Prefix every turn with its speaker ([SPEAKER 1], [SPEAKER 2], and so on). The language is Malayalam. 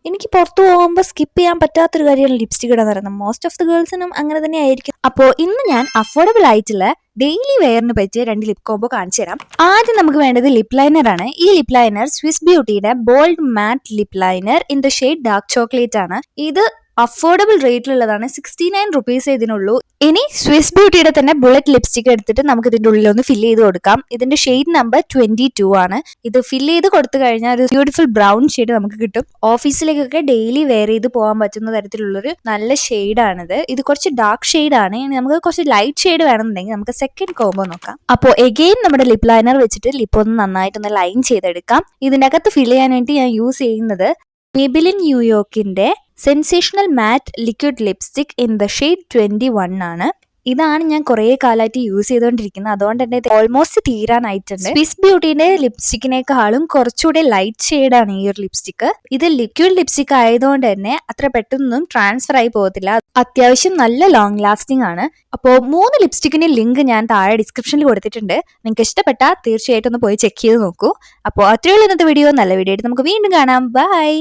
[SPEAKER 1] എനിക്ക് പുറത്തു പോകുമ്പോൾ സ്കിപ്പ് ചെയ്യാൻ പറ്റാത്തൊരു കാര്യമാണ് ലിപ്സ്റ്റിക് ഇടാന്ന് പറയുന്നത്. മോസ്റ്റ് ഓഫ് ദി ഗേൾസിനും അങ്ങനെ തന്നെ ആയിരിക്കും. അപ്പോൾ ഇന്ന് ഞാൻ അഫോർഡബിൾ ആയിട്ടുള്ള ഡെയിലി വെയറിന് പറ്റിയ 2 ലിപ് കോംബോ കാണിച്ചു തരാം. ആദ്യം നമുക്ക് വേണ്ടത് ലിപ് ലൈനർ ആണ്. ഈ ലിപ് ലൈനർ സ്വിസ് ബ്യൂട്ടിയുടെ bold matte lip liner in the shade dark chocolate ആണ്. ഇത് അഫോർഡബിൾ റേറ്റിലുള്ളതാണ്. 69 റുപ്പീസ് ഇതിനുള്ളൂ. ഇനി സ്വിസ് ബ്യൂട്ടിയുടെ തന്നെ ബുള്ളറ്റ് ലിപ്സ്റ്റിക് എടുത്തിട്ട് നമുക്ക് ഇതിന്റെ ഉള്ളിൽ ഒന്ന് ഫില്ല് ചെയ്ത് കൊടുക്കാം. ഇതിന്റെ ഷെയ്ഡ് നമ്പർ 22 ആണ്. ഇത് ഫില്ല് ചെയ്ത് കൊടുത്തു കഴിഞ്ഞാൽ ഒരു ബ്യൂട്ടിഫുൾ ബ്രൗൺ ഷെയ്ഡ് നമുക്ക് കിട്ടും. ഓഫീസിലേക്കൊക്കെ ഡെയിലി വെയർ ചെയ്ത് പോകാൻ പറ്റുന്ന തരത്തിലുള്ളൊരു നല്ല ഷെയ്ഡാണിത്. ഇത് കുറച്ച് ഡാർക്ക് ഷെയ്ഡ് ആണ്. ഇനി നമുക്ക് കുറച്ച് ലൈറ്റ് ഷെയ്ഡ് വേണമെന്നുണ്ടെങ്കിൽ നമുക്ക് സെക്കൻഡ് കോംബോ നോക്കാം. അപ്പോൾ എഗെയിൻ നമ്മുടെ ലിപ് ലൈനർ വെച്ചിട്ട് ലിപ്പ് ഒന്ന് നന്നായിട്ടൊന്ന് ലൈൻ ചെയ്തെടുക്കാം. ഇതിന്റെ അകത്ത് ഫില്ല് ചെയ്യാൻ വേണ്ടി ഞാൻ യൂസ് ചെയ്യുന്നത് മെബിലിൻ ന്യൂയോർക്കിന്റെ sensational matte liquid lipstick in the shade 21 ആണ്. ഇതാണ് ഞാൻ കുറെ കാലമായിട്ട് യൂസ് ചെയ്തുകൊണ്ടിരിക്കുന്നത്. അതുകൊണ്ട് തന്നെ ഇത് ഓൾമോസ്റ്റ് തീരാനായിട്ടുണ്ട്. സ്വിസ് ബ്യൂട്ടിന്റെ ലിപ്സ്റ്റിക്കിനേക്കാളും കുറച്ചുകൂടെ ലൈറ്റ് ഷെയ്ഡാണ് ഈ ഒരു ലിപ്സ്റ്റിക്. ഇത് ലിക്വിഡ് ലിപ്സ്റ്റിക് ആയതുകൊണ്ട് തന്നെ അത്ര പെട്ടെന്നൊന്നും ട്രാൻസ്ഫർ ആയി പോകത്തില്ല. അത്യാവശ്യം നല്ല ലോങ് ലാസ്റ്റിംഗ് ആണ്. അപ്പോൾ 3 ലിപ്സ്റ്റിക്കിന്റെ ലിങ്ക് ഞാൻ താഴെ ഡിസ്ക്രിപ്ഷനിൽ കൊടുത്തിട്ടുണ്ട്. നിങ്ങൾക്ക് ഇഷ്ടപ്പെട്ടാൽ തീർച്ചയായിട്ടും ഒന്ന് പോയി ചെക്ക് ചെയ്ത് നോക്കൂ. അപ്പോൾ അത്രയുള്ള ഇന്നത്തെ വീഡിയോ. നല്ല വീഡിയോ ആയിട്ട് നമുക്ക് വീണ്ടും കാണാം. ബൈ.